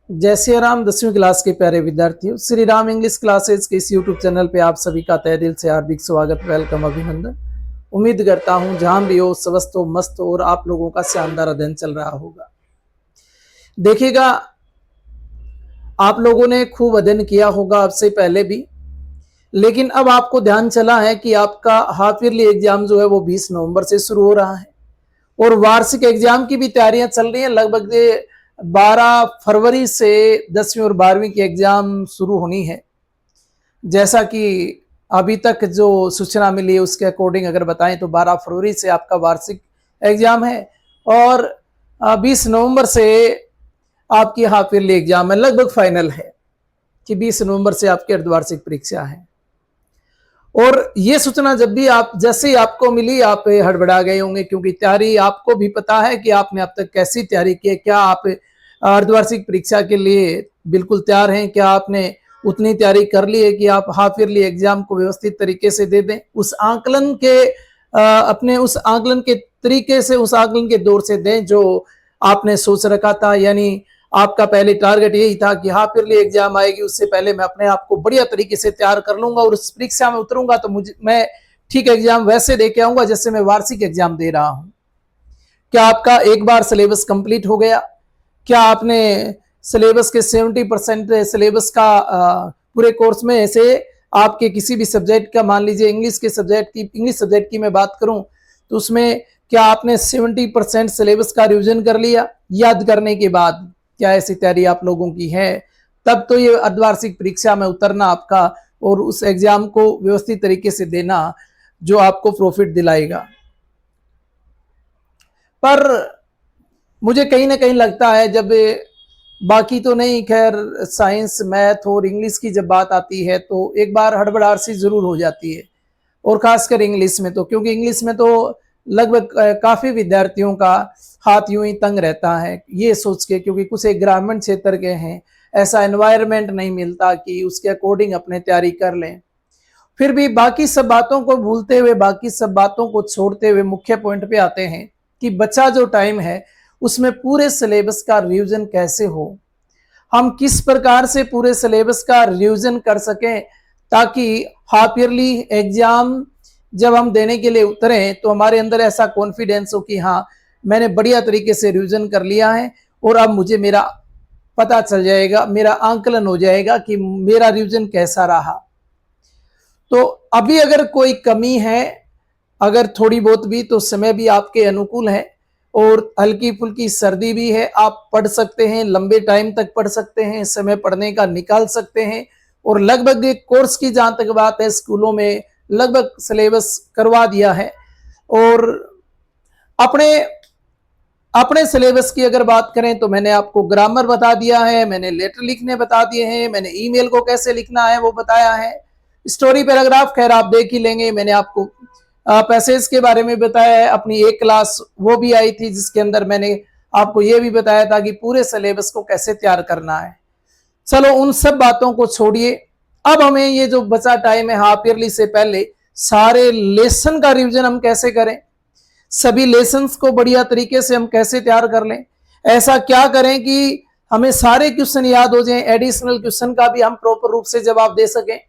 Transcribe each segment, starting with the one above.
जय श्री राम। 10वीं क्लास के प्यारे विद्यार्थियों, श्री राम इंग्लिश क्लासेस के इस यूट्यूब चैनल पे आप सभी का तहे दिल से हार्दिक स्वागत, वेलकम, अभिनंदन। उम्मीद करता हूं जहां भी हो स्वस्थ हो, मस्त हो और आप लोगों का शानदार अध्ययन चल रहा होगा। देखिएगा, आप लोगों ने खूब अध्ययन किया होगा अब से पहले भी, लेकिन अब आपको ध्यान चला है कि आपका हाफ ईयरली एग्जाम जो है वो 20 नवंबर से शुरू हो रहा है और वार्षिक एग्जाम की भी तैयारियां चल रही हैं। लगभग 12 फरवरी से 10वीं और 12वीं की एग्जाम शुरू होनी है। जैसा कि अभी तक जो सूचना मिली है उसके अकॉर्डिंग अगर बताएं तो 12 फरवरी से आपका वार्षिक एग्जाम है और 20 नवंबर से आपकी हाफ ईयरली एग्जाम है। लगभग फाइनल है कि 20 नवंबर से आपकी अर्धवार्षिक परीक्षा है। और ये सूचना जब भी आप जैसे ही आपको मिली, आप हड़बड़ा गए होंगे, क्योंकि तैयारी आपको भी पता है कि आपने अब तक कैसी तैयारी की है। क्या आप अर्धवार्षिक परीक्षा के लिए बिल्कुल तैयार हैं? क्या आपने उतनी तैयारी कर ली है कि आप हाफ ईयरली एग्जाम को व्यवस्थित तरीके से दे दें? उस आंकलन के अपने उस आंकलन के तरीके से, उस आंकलन के दौर से दें जो आपने सोच रखा था। यानी आपका पहले टारगेट यही था कि हाफ ईयरली एग्जाम आएगी, उससे पहले मैं अपने आप को बढ़िया तरीके से तैयार कर लूंगा और उस परीक्षा में उतरूंगा तो मैं ठीक एग्जाम वैसे दे के आऊंगा जैसे मैं वार्षिक एग्जाम दे रहा हूं। क्या आपका एक बार सिलेबस कंप्लीट हो गया? क्या आपने सिलेबस के 70% सिलेबस का पूरे कोर्स में से आपके किसी भी सब्जेक्ट का, मान लीजिए इंग्लिश सब्जेक्ट की मैं बात करूं तो उसमें क्या आपने 70% सिलेबस का रिवीजन कर लिया? याद करने के बाद क्या ऐसी तैयारी आप लोगों की है? तब तो ये अर्धवार्षिक परीक्षा में उतरना आपका और उस एग्जाम को व्यवस्थित तरीके से देना जो आपको प्रॉफिट दिलाएगा। पर मुझे कहीं ना कहीं लगता है, जब बाकी तो नहीं, खैर साइंस, मैथ और इंग्लिश की जब बात आती है तो एक बार हड़बड़ाहट सी जरूर हो जाती है, और खासकर इंग्लिश में तो, क्योंकि इंग्लिश में तो लगभग काफी विद्यार्थियों का हाथ यूं ही तंग रहता है ये सोच के, क्योंकि कुछ एक ग्रामीण क्षेत्र के हैं, ऐसा एनवायरनमेंट नहीं मिलता कि उसके अकॉर्डिंग अपने तैयारी कर लें। फिर भी बाकी सब बातों को भूलते हुए, बाकी सब बातों को छोड़ते हुए मुख्य पॉइंट पे आते हैं कि बचा जो टाइम है उसमें पूरे सिलेबस का रिवीजन कैसे हो, हम किस प्रकार से पूरे सिलेबस का रिवीजन कर सकें ताकि हाफ ईयरली एग्जाम जब हम देने के लिए उतरें तो हमारे अंदर ऐसा कॉन्फिडेंस हो कि हाँ, मैंने बढ़िया तरीके से रिवीजन कर लिया है और अब मुझे मेरा पता चल जाएगा, मेरा आंकलन हो जाएगा कि मेरा रिवीजन कैसा रहा। तो अभी अगर कोई कमी है, अगर थोड़ी बहुत भी, तो समय भी आपके अनुकूल है और हल्की फुल्की सर्दी भी है, आप पढ़ सकते हैं, लंबे टाइम तक पढ़ सकते हैं, समय पढ़ने का निकाल सकते हैं। और लगभग कोर्स की जहां तक बात है, स्कूलों में लगभग सिलेबस करवा दिया है। और अपने अपने सिलेबस की अगर बात करें तो मैंने आपको ग्रामर बता दिया है, मैंने लेटर लिखने बता दिए हैं, मैंने ईमेल को कैसे लिखना है वो बताया है। स्टोरी पैराग्राफ खैर आप देख ही लेंगे, मैंने आपको पैसेज के बारे में बताया है। अपनी एक क्लास वो भी आई थी जिसके अंदर मैंने आपको ये भी बताया था कि पूरे सिलेबस को कैसे तैयार करना है। चलो उन सब बातों को छोड़िए, अब हमें ये जो बचा टाइम है हाफ ईयरली से पहले, सारे लेसन का रिवीजन हम कैसे करें, सभी लेसन्स को बढ़िया तरीके से हम कैसे तैयार कर लें। ऐसा क्या करें कि हमें सारे क्वेश्चन याद हो जाएं, एडिशनल क्वेश्चन का भी हम प्रॉपर रूप से जवाब दे सकें।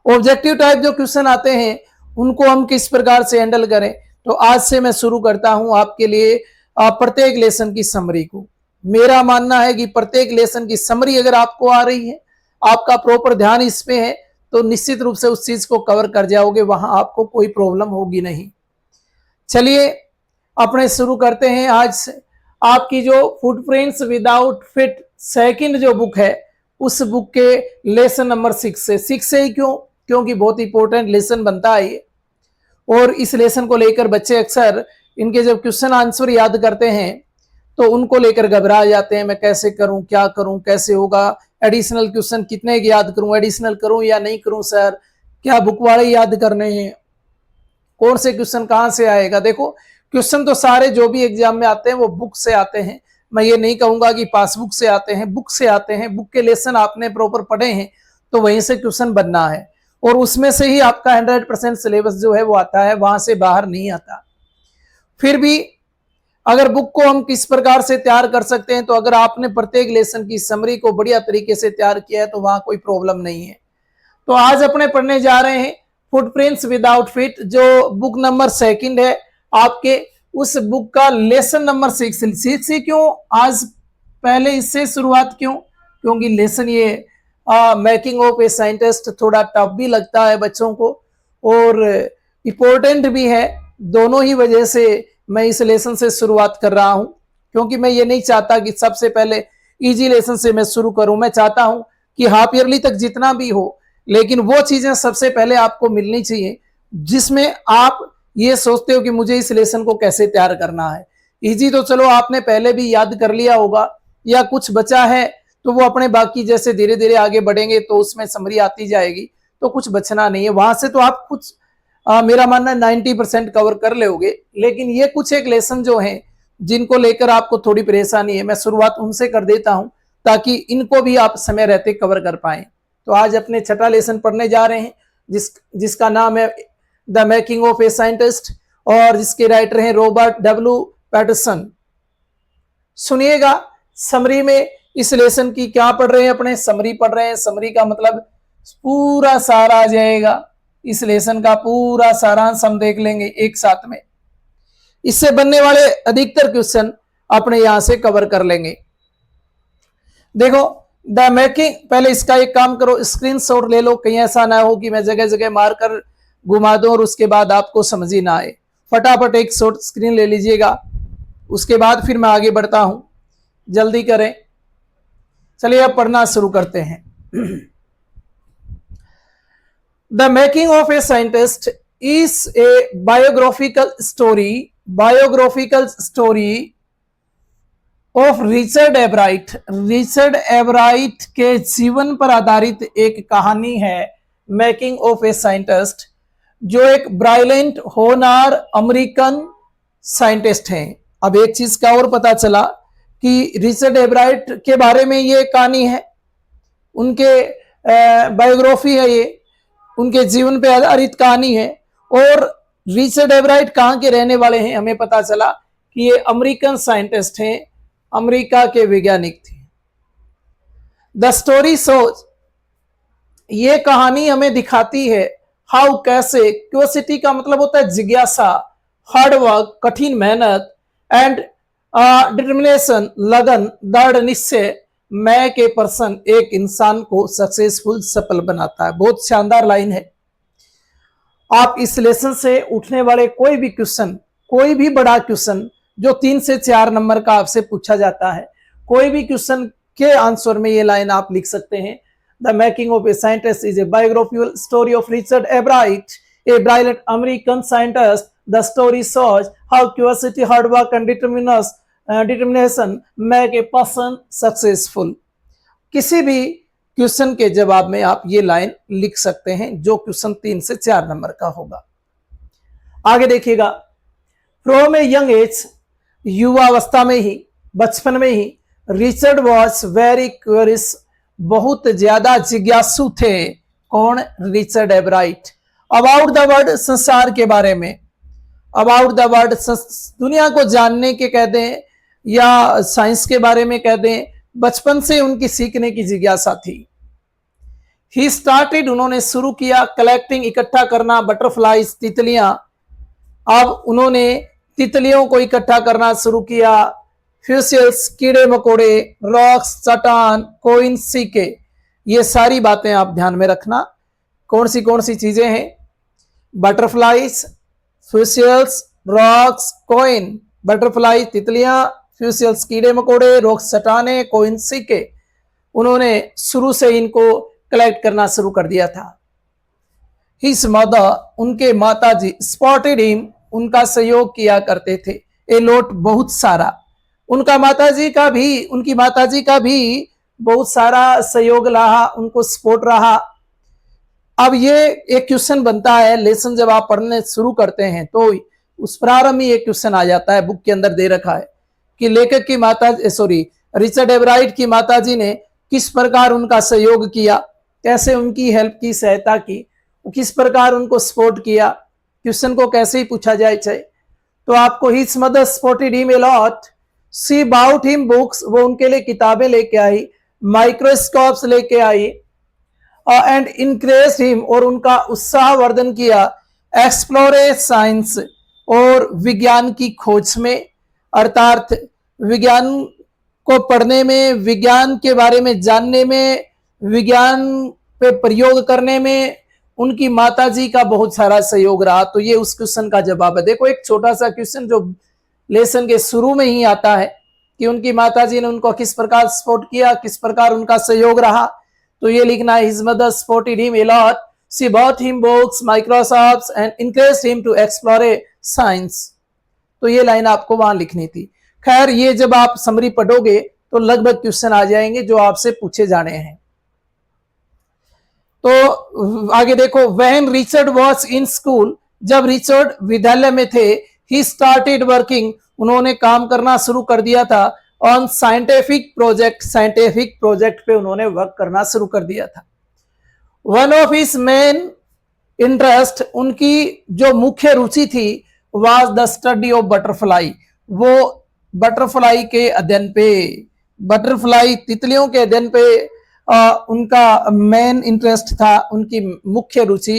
ऑब्जेक्टिव टाइप जो क्वेश्चन आते हैं उनको हम किस प्रकार से हैंडल करें। तो आज से मैं शुरू करता हूं आपके लिए प्रत्येक लेसन की समरी को। मेरा मानना है कि प्रत्येक लेसन की समरी अगर आपको आ रही है, आपका प्रॉपर ध्यान इस पे है, तो निश्चित रूप से उस चीज को कवर कर जाओगे, वहां आपको कोई प्रॉब्लम होगी नहीं। चलिए अपने शुरू करते हैं। आज से आपकी जो फुटप्रिंट्स विदाउट फिट सेकंड जो बुक है, उस बुक के लेसन नंबर 6 से ही क्योंकि बहुत इंपॉर्टेंट लेसन बनता है ये। और इस लेसन को लेकर बच्चे अक्सर इनके जब क्वेश्चन आंसर याद करते हैं तो उनको लेकर घबरा जाते हैं, मैं कैसे करूं, क्या करूं, कैसे होगा, एडिशनल क्वेश्चन कितने याद करूं, एडिशनल करूं या नहीं करूं सर, क्या बुक वाले याद करने हैं, कौन से क्वेश्चन कहां से आएगा। देखो, क्वेश्चन तो सारे जो भी एग्जाम में आते हैं वो बुक से आते हैं। मैं ये नहीं कहूंगा कि पासबुक से आते हैं, बुक से आते हैं। बुक के लेसन आपने प्रॉपर पढ़े हैं तो वहीं से क्वेश्चन बनना है और उसमें से ही आपका 100% सिलेबस जो है वो आता है, वहां से बाहर नहीं आता। फिर भी अगर बुक को हम किस प्रकार से तैयार कर सकते हैं, तो अगर आपने प्रत्येक लेसन की समरी को बढ़िया तरीके से तैयार किया है तो वहां कोई प्रॉब्लम नहीं है। तो आज अपने पढ़ने जा रहे हैं फुटप्रिंट्स विदाउट फीट, जो बुक नंबर 2 है आपके, उस बुक का लेसन नंबर 6 से क्यों आज पहले इससे शुरुआत क्यों, क्योंकि लेसन ये मेकिंग ऑफ ए साइंटिस्ट थोड़ा टफ भी लगता है बच्चों को और इम्पोर्टेंट भी है। दोनों ही वजह से मैं इस लेसन से शुरुआत कर रहा हूं, क्योंकि मैं ये नहीं चाहता कि सबसे पहले इजी लेसन से मैं शुरू करूं। मैं चाहता हूं कि हाफ ईयरली तक जितना भी हो, लेकिन वो चीजें सबसे पहले आपको मिलनी चाहिए जिसमें आप ये सोचते हो कि मुझे इस लेसन को कैसे तैयार करना है। इजी तो चलो आपने पहले भी याद कर लिया होगा, या कुछ बचा है तो वो अपने बाकी जैसे धीरे धीरे आगे बढ़ेंगे तो उसमें समरी आती जाएगी, तो कुछ बचना नहीं है वहां से। तो आप कुछ मेरा मानना है 90% कवर कर लोगे, लेकिन ये कुछ एक लेसन जो है जिनको लेकर आपको थोड़ी परेशानी है, मैं शुरुआत उनसे कर देता हूं ताकि इनको भी आप समय रहते कवर कर पाए। तो आज अपने छठा लेसन पढ़ने जा रहे हैं जिसका नाम है the making of a scientist, और जिसके राइटर हैं रॉबर्ट डब्ल्यू पैटरसन। सुनिएगा समरी में इस लेसन की क्या पढ़ रहे हैं, अपने समरी पढ़ रहे हैं। समरी का मतलब पूरा सारा आ जाएगा, इस लेसन का पूरा सारांश हम देख लेंगे एक साथ में। इससे बनने वाले अधिकतर क्वेश्चन अपने यहां से कवर कर लेंगे। देखो द मेकिंग, पहले इसका एक काम करो, स्क्रीनशॉट ले लो, कहीं ऐसा ना हो कि मैं जगह जगह मारकर घुमा दूं और उसके बाद आपको समझ ही ना आए। फटाफट एक शॉर्ट स्क्रीन ले लीजिएगा, उसके बाद फिर मैं आगे बढ़ता हूं, जल्दी करें। चलिए अब पढ़ना शुरू करते हैं। The making of a scientist is a biographical story of Richard Ebright. Richard Ebright के जीवन पर आधारित एक कहानी है मेकिंग ऑफ ए साइंटिस्ट, जो एक ब्रिलियंट होनहार अमेरिकन साइंटिस्ट हैं। अब एक चीज का और पता चला कि रिचर्ड एवराइट के बारे में ये कहानी है, उनके बायोग्राफी है, ये उनके जीवन पे आधारित कहानी है। और रिचर्ड एवराइट कहाँ के रहने वाले हैं, हमें पता चला कि ये अमेरिकन साइंटिस्ट हैं, अमेरिका के वैज्ञानिक थे। द स्टोरी शोज, ये कहानी हमें दिखाती है हाउ, कैसे, क्यूरियोसिटी का मतलब होता है जिज्ञासा, हार्ड वर्क, कठिन मेहनत, एंड डिटर्मिनेशन, लगन, दृढ़ निश्चय, मैं के पर्सन एक इंसान को सक्सेसफुल, सफल बनाता है। बहुत शानदार लाइन है। आप इस लेसन से उठने वाले कोई भी क्वेश्चन, कोई भी बड़ा क्वेश्चन जो 3 से 4 नंबर का आपसे पूछा जाता है, कोई भी क्वेश्चन के आंसर में ये लाइन आप लिख सकते हैं। The making of a scientist is a biographical story of Richard Ebright, a brilliant American scientist. The story shows how curiosity, hard work and determination make a person successful. किसी भी question के जवाब में आप ये लाइन लिख सकते हैं, जो क्वेश्चन 3 से 4 नंबर का होगा। आगे देखिएगा, फ्रॉम ए यंग एज, युवावस्था में ही, बचपन में ही, रिचर्ड वॉज वेरी क्यूरियस, बहुत ज्यादा जिज्ञासु थे। कौन? रिचर्ड एवराइट। अबाउट द वर्ल्ड, संसार के बारे में, अबाउट द वर्ल्ड, दुनिया को जानने के कह दें या साइंस के बारे में कह दें, बचपन से उनकी सीखने की जिज्ञासा थी। ही स्टार्टेड, उन्होंने शुरू किया, कलेक्टिंग, इकट्ठा करना, बटरफ्लाईज, तितलियां। अब उन्होंने तितलियों को इकट्ठा करना शुरू किया। फ्यूसिल्स, कीड़े मकोड़े, रॉक्स, चट्टान, कोइन, सिक्के, ये सारी बातें आप ध्यान में रखना। कौन सी चीजें हैं? Butterflies, fossils, rocks, coin. Butterfly तितलियां, फ्यूसिल्स कीड़े मकोड़े, रॉक्स चट्टाने, कोइन सिक्के। उन्होंने शुरू से इनको कलेक्ट करना शुरू कर दिया था। हिज मदर, उनके माताजी, स्पॉटेड हिम, उनका सहयोग किया करते थे। ए लॉट, बहुत सारा। उनकी माताजी का भी बहुत सारा सहयोग रहा, उनको सपोर्ट रहा। अब ये एक क्वेश्चन बनता है, लेसन जब आप पढ़ने शुरू करते हैं तो उस प्रारंभ में एक क्वेश्चन आ जाता है, बुक के अंदर दे रखा है कि लेखक की रिचर्ड एवराइट की माताजी ने किस प्रकार उनका सहयोग किया, कैसे उनकी हेल्प की, सहायता की, किस प्रकार उनको सपोर्ट किया। क्वेश्चन को कैसे ही पूछा जाए चाहे, तो आपको his mother supported him a lot, she bought him books, वो उनके लिए किताबें लेके आई, माइक्रोस्कोप्स लेके आई, एंड इनक्रेज हिम, और उनका उत्साह वर्धन किया, एक्सप्लोरे साइंस, और विज्ञान की खोज में, अर्थात विज्ञान को पढ़ने में, विज्ञान के बारे में जानने में, विज्ञान पे प्रयोग करने में उनकी माताजी का बहुत सारा सहयोग रहा। तो ये उस क्वेश्चन का जवाब है। देखो एक छोटा सा क्वेश्चन जो लेसन के शुरू में ही आता है कि उनकी माताजी ने उनको किस प्रकार सपोर्ट किया, किस प्रकार उनका सहयोग रहा। तो ये लिखना है, his mother supported him a lot, she bought him books, microscopes and encouraged him to explore science. तो ये लाइन आपको वहां लिखनी थी। खैर ये जब आप समरी पढ़ोगे तो लगभग क्वेश्चन आ जाएंगे जो आपसे पूछे जाने हैं। तो आगे देखो, when Richard was in school, जब रिचर्ड विद्यालय में थे, ही स्टार्टेड वर्किंग, उन्होंने काम करना शुरू कर दिया था, on scientific project, scientific project पे उन्होंने वर्क करना शुरू कर दिया था। One of his main interest, उनकी जो मुख्य रुचि थी, was the study of butterfly, वो बटरफ्लाई के अध्ययन पे, बटरफ्लाई तितलियों के अध्ययन पे उनका मेन इंटरेस्ट था, उनकी मुख्य रुचि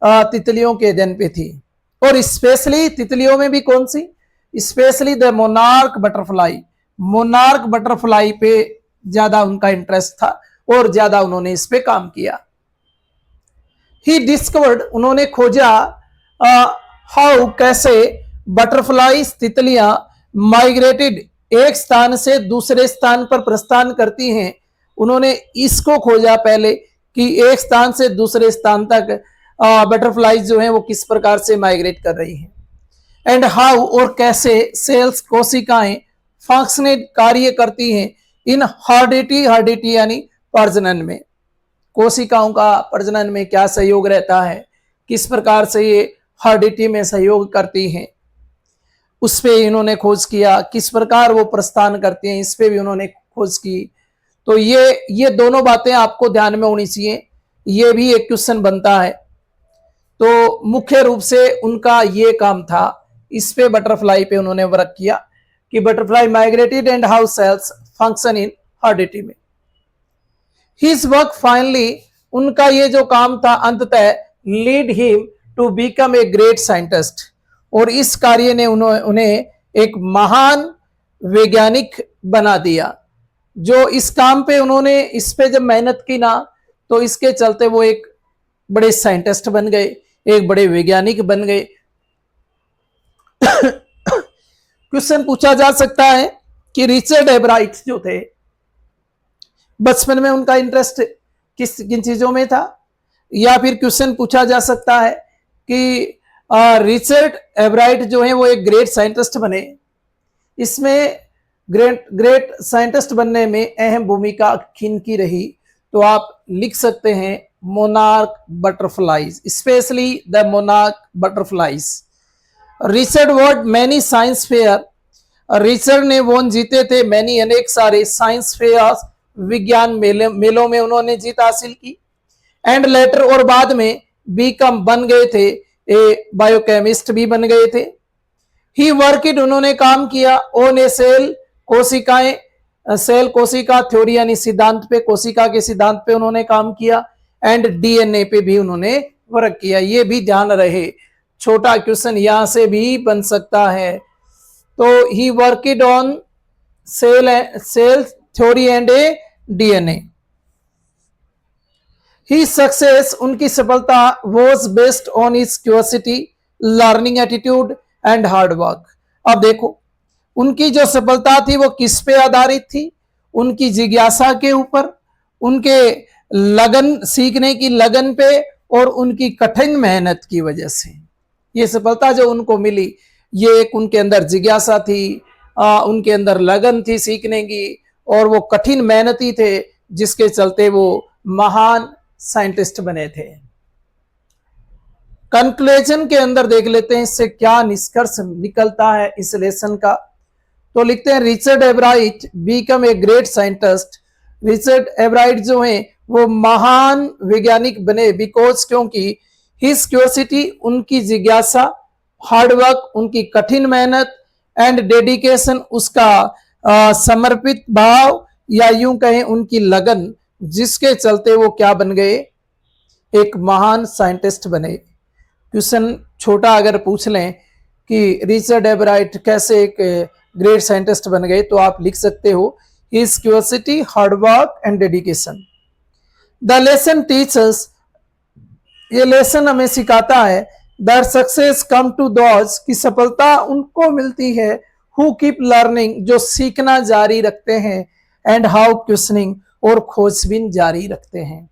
तितलियों के अध्ययन पे थी। और स्पेशली तितलियों में भी कौन सी, specially the monarch butterfly, monarch butterfly पे ज्यादा उनका इंटरेस्ट था और ज्यादा उन्होंने इस पे काम किया। ही डिस्कवर्ड, उन्होंने खोजा, हाउ, कैसे, बटरफ्लाईज, तितलियां, माइग्रेटेड, एक स्थान से दूसरे स्थान पर प्रस्थान करती हैं। उन्होंने इसको खोजा पहले कि एक स्थान से दूसरे स्थान तक बटरफ्लाईज जो हैं वो किस प्रकार से माइग्रेट कर रही हैं। एंड हाउ, और कैसे, सेल्स, कोशिकाएं, फंक्शनेट, कार्य करती हैं, इन हर्डिटी, हर्डिटी यानी प्रजनन में, कोशिकाओं का प्रजनन में क्या सहयोग रहता है, किस प्रकार से ये हर्डिटी में सहयोग करती हैं, उस पे इन्होंने खोज किया। किस प्रकार वो प्रस्थान करती हैं, इस पे भी उन्होंने खोज की। तो ये दोनों बातें आपको ध्यान में होनी चाहिए, ये भी एक क्वेश्चन बनता है। तो मुख्य रूप से उनका ये काम था, इस पे बटरफ्लाई पे उन्होंने वर्क किया कि butterfly migrated and how cells function in heredity में। हिज वर्क फाइनली, उनका ये जो काम था अंततः, lead him to become a great scientist, और इस कार्य ने उन्हें एक महान वैज्ञानिक बना दिया। जो इस काम पे उन्होंने इस पे जब मेहनत की ना, तो इसके चलते वो एक बड़े साइंटिस्ट बन गए, एक बड़े वैज्ञानिक बन गए। क्वेश्चन पूछा जा सकता है कि रिचर्ड एब्राइट जो थे, बचपन में उनका इंटरेस्ट किन चीजों में था, या फिर क्वेश्चन पूछा जा सकता है कि रिचर्ड एब्राइट जो है वो एक ग्रेट साइंटिस्ट बने। इसमें ग्रेट साइंटिस्ट बनने में अहम भूमिका किनकी रही, तो आप लिख सकते हैं monarch butterflies, specially the monarch butterflies. Richard word many science fair, Richard ने वो जीते थे मैनी, अनेक सारे साइंस फेयर, विज्ञान मेलों में उन्होंने जीत हासिल की। एंड लेटर, और बाद में, बीकम, बन गए थे, ए बायोकेमिस्ट भी बन गए थे। ही वर्किड, उन्होंने काम किया, ऑन ए सेल, कोशिकाएं, सेल कोशिका थ्योरी यानी सिद्धांत पे, कोशिका के सिद्धांत पे उन्होंने काम किया। एंड डीएनए पे भी उन्होंने वर्क किया। ये भी ध्यान रहे, छोटा क्वेश्चन यहां से भी बन सकता है। तो he worked on cell theory and a DNA. He success, उनकी सफलता, was based on his curiosity, learning attitude and hard work. अब देखो उनकी जो सफलता थी वो किस पे आधारित थी, उनकी जिज्ञासा के ऊपर, उनके लगन, सीखने की लगन पे, और उनकी कठिन मेहनत की वजह से ये सफलता जो उनको मिली, ये एक उनके अंदर जिज्ञासा थी, उनके अंदर लगन थी सीखने की, और वो कठिन मेहनती थे, जिसके चलते वो महान साइंटिस्ट बने थे। कंक्लूजन के अंदर देख लेते हैं इससे क्या निष्कर्ष निकलता है इस लेसन का। तो लिखते हैं, Richard Ebright become a great scientist. Richard Ebright जो हैं वो महान वैज्ञानिक बने, बिकॉज, क्योंकि हिज क्यूरियोसिटी, उनकी जिज्ञासा, हार्ड वर्क उनकी कठिन मेहनत, एंड डेडिकेशन उसका समर्पित भाव, या यूं कहें उनकी लगन, जिसके चलते वो क्या बन गए, एक महान साइंटिस्ट बने। क्वेश्चन छोटा अगर पूछ लें कि रिचर्ड एबराइट कैसे एक ग्रेट साइंटिस्ट बन गए, तो आप लिख सकते हो his curiosity, hard work and dedication. The lesson teachers, ये लेसन हमें सिखाता है, the success come to those, की सफलता उनको मिलती है, हु कीप लर्निंग, जो सीखना जारी रखते हैं, एंड हाउ क्वेश्चनिंग, और खोजबीन जारी रखते हैं।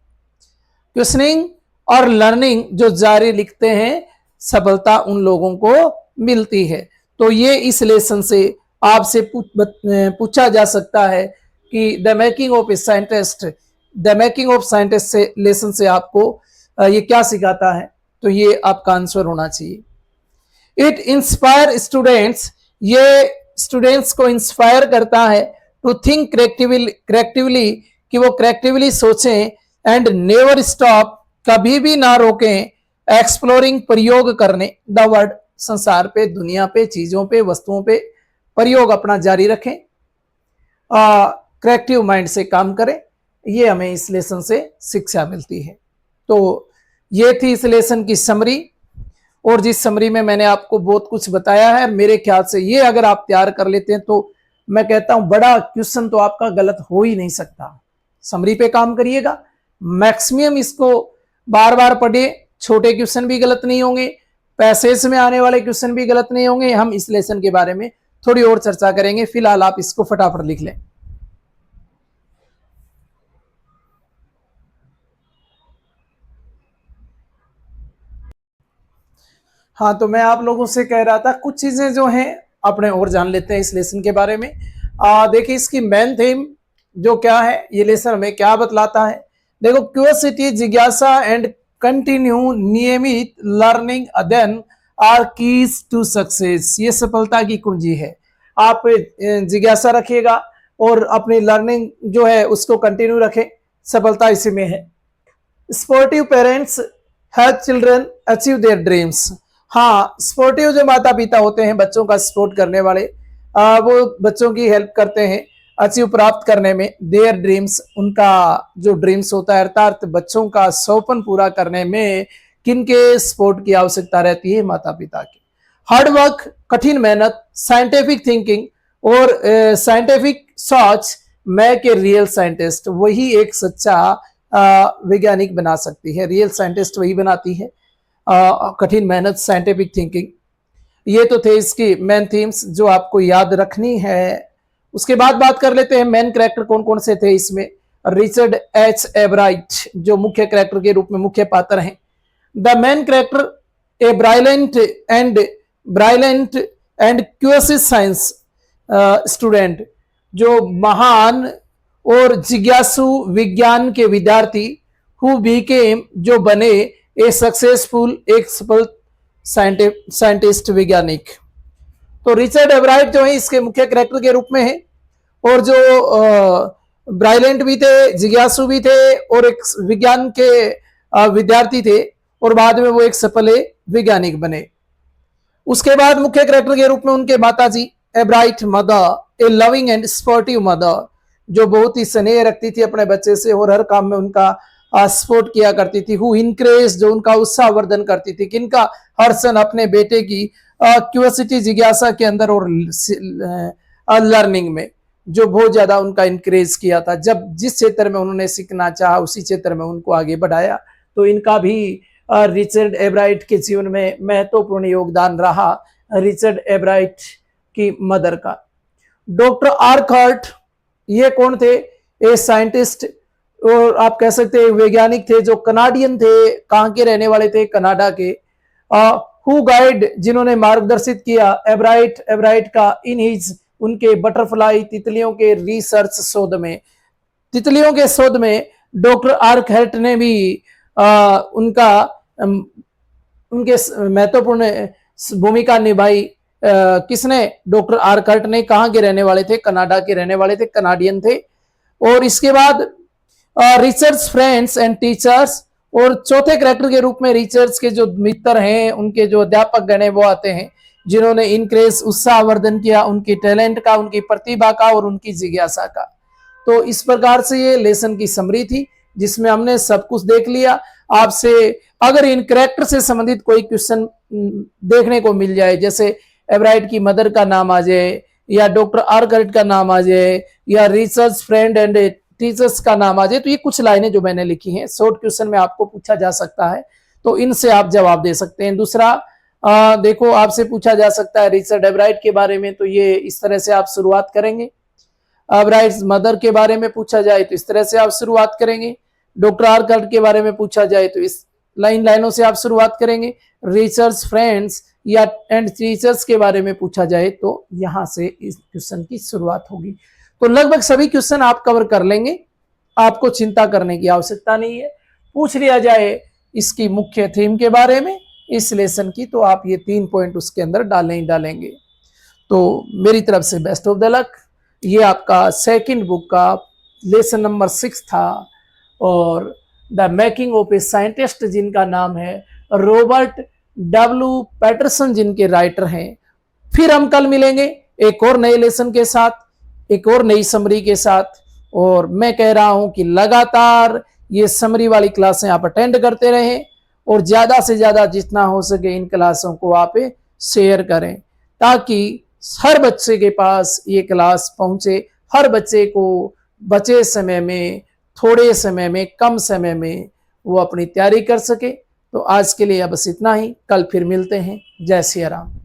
क्वेश्चनिंग और लर्निंग जो जारी लिखते हैं, सफलता उन लोगों को मिलती है। तो ये इस लेसन से आपसे पूछा जा सकता है कि the making of a scientist, the making of scientist से लेसन से आपको ये क्या सिखाता है, तो ये आपका आंसर होना चाहिए। इट इंस्पायर स्टूडेंट्स, ये स्टूडेंट्स को इंस्पायर करता है, टू थिंक क्रिएटिवली, कि वो क्रिएटिवली सोचें, एंड नेवर स्टॉप, कभी भी ना रोकें, एक्सप्लोरिंग, प्रयोग करने, द वर्ल्ड, संसार पे, दुनिया पे, चीजों पे, वस्तुओं पे प्रयोग अपना जारी रखें, क्रिएटिव माइंड से काम करें। ये हमें इस लेसन से शिक्षा मिलती है। तो ये थी इस लेसन की समरी, और जिस समरी में मैंने आपको बहुत कुछ बताया है, मेरे ख्याल से ये अगर आप तैयार कर लेते हैं तो मैं कहता हूं बड़ा क्वेश्चन तो आपका गलत हो ही नहीं सकता। समरी पे काम करिएगा, मैक्सिमम इसको बार बार पढ़े, छोटे क्वेश्चन भी गलत नहीं होंगे, पैसेज में आने वाले क्वेश्चन भी गलत नहीं होंगे। हम इस लेसन के बारे में थोड़ी और चर्चा करेंगे, फिलहाल आप इसको फटाफट लिख लें। हाँ, तो मैं आप लोगों से कह रहा था कुछ चीजें जो हैं अपने और जान लेते हैं इस लेसन के बारे में। देखिए इसकी मेन थीम जो क्या है, ये लेसन हमें क्या बतलाता है। देखो, क्यूरियोसिटी, जिज्ञासा एंड कंटिन्यू नियमित लर्निंग अध्ययन आर कीज टू सक्सेस, ये सफलता की कुंजी है। आप जिज्ञासा रखिएगा और अपनी लर्निंग जो है उसको कंटिन्यू रखें, सफलता इसी में है। Sportive parents help children achieve their dreams. हाँ, स्पोर्टिव जो माता पिता होते हैं, बच्चों का सपोर्ट करने वाले, वो बच्चों की हेल्प करते हैं अचीव, प्राप्त करने में, देयर ड्रीम्स, उनका जो ड्रीम्स होता है, अर्थात बच्चों का सपन पूरा करने में किनके सपोर्ट की आवश्यकता रहती है, माता पिता की। हार्ड वर्क, कठिन मेहनत, साइंटिफिक थिंकिंग, और साइंटिफिक सोच मेक ए रियल साइंटिस्ट, वही एक सच्चा वैज्ञानिक बना सकती है, रियल साइंटिस्ट वही बनाती है। कठिन मेहनत, साइंटिफिक थिंकिंग, ये तो थे इसकी मेन थीम्स जो आपको याद रखनी है। उसके बाद बात कर लेते हैं मेन कैरेक्टर कौन कौन से थे इसमें। रिचर्ड एच एबराइट जो मुख्य कैरेक्टर के रूप में मुख्य पात्र हैं। The main character a brilliant and curious science student, जो महान और जिज्ञासु विज्ञान के विद्यार्थी, हु बीकेम, जो बने, ए सक्सेसफुल, एक सफल साइंटिस्ट, वैज्ञानिक। तो रिचर्ड एबराइट जो है इसके मुख्य कैरेक्टर के रूप में है, और जो ब्राइलेंट भी थे, जिज्ञासु भी थे, और एक विज्ञान के विद्यार्थी थे, और बाद में वो एक सफल वैज्ञानिक बने। उसके बाद मुख्य कैरेक्टर के रूप में उनके माताजी Ebright mother, a loving and supportive mother, जो बहुत ही स्नेह रखती थी अपने बच्चे से और हर काम में उनका सपोर्ट किया करती थी। हु इनकरेज, जो उनका उत्साहवर्धन करती थी, किनका, हर्षन, अपने बेटे की क्यूरियोसिटी, जिज्ञासा के अंदर और लर्निंग में, जो बहुत ज्यादा उनका इनकरेज किया था। जब जिस क्षेत्र में उन्होंने सीखना चाहा उसी क्षेत्र में उनको आगे बढ़ाया। तो इनका भी रिचर्ड एबराइट के जीवन में महत्वपूर्ण योगदान रहा, रिचर्ड एबराइट की मदर का। डॉक्टर आर्कहर्ट, ये कौन थे, ए साइंटिस्ट, और आप कह सकते हैं वैज्ञानिक थे, जो कनाडियन थे, कहाँ के रहने वाले थे, कनाडा के। हु गाइड, जिन्होंने मार्गदर्शित किया एबराइट का इन हिज, उनके बटरफ्लाई, तितलियों के रिसर्च शोध में। तितलियों के शोध में डॉक्टर आर्कहर्ट ने भी उनके महत्वपूर्ण भूमिका निभाई। किसने, डॉक्टर आर्कहर्ट ने। कहाँ के रहने वाले थे, कनाडा के रहने वाले थे, कनाडियन थे। और इसके बाद रिसर्च फ्रेंड्स एंड टीचर्स, और चौथे कैरेक्टर के रूप में रिसर्च के जो मित्र हैं, उनके जो अध्यापक गण हैं वो आते हैं, जिन्होंने इनक्रेज उत्साहवर्धन किया उनकी टैलेंट का, उनकी प्रतिभा का और उनकी जिज्ञासा का। तो इस प्रकार से ये लेसन की समरी थी, जिसमें हमने सब कुछ देख लिया। आपसे अगर इन कैरेक्टर से संबंधित कोई क्वेश्चन देखने को मिल जाए, जैसे एवराइट की मदर का नाम आ जाए, या डॉक्टर आर्कराइट का नाम आ जाए, या रिसर्च फ्रेंड एंड टीचर्स का नाम आ जाए, तो ये कुछ लाइनें जो मैंने लिखी हैं, शॉर्ट क्वेश्चन में आपको पूछा जा सकता है, तो इनसे आप जवाब दे सकते हैं। दूसरा, देखो आपसे पूछा जा सकता है रिचर्ड एवराइट के बारे में, तो ये इस तरह से आप शुरुआत करेंगे। एवराइट मदर के बारे में पूछा जाए तो इस तरह से आप शुरुआत करेंगे। डॉक्टर आर्कराइट के बारे में पूछा जाए तो इस लाइनों से आप शुरुआत करेंगे। रिसर्च फ्रेंड्स या एंड टीचर्स के बारे में पूछा जाए तो यहां से इस क्वेश्चन की शुरुआत होगी। तो लगभग सभी क्वेश्चन आप कवर कर लेंगे, आपको चिंता करने की आवश्यकता नहीं है। पूछ लिया जाए इसकी मुख्य थीम के बारे में इस लेसन की, तो आप ये 3 पॉइंट उसके अंदर डालें ही डालेंगे। तो मेरी तरफ से बेस्ट ऑफ द लक। ये आपका सेकंड बुक का लेसन नंबर 6 था, और the making of a scientist, जिनका नाम है रॉबर्ट डब्ल्यू पैटरसन, जिनके राइटर हैं। फिर हम कल मिलेंगे एक और नए लेसन के साथ, एक और नई समरी के साथ। और मैं कह रहा हूं कि लगातार ये समरी वाली क्लासें आप अटेंड करते रहें, और ज्यादा से ज्यादा जितना हो सके इन क्लासों को आप शेयर करें, ताकि हर बच्चे के पास ये क्लास पहुंचे, हर बच्चे को बचे समय में, थोड़े समय में, कम समय में वो अपनी तैयारी कर सके। तो आज के लिए बस इतना ही, कल फिर मिलते हैं। जय सिया राम।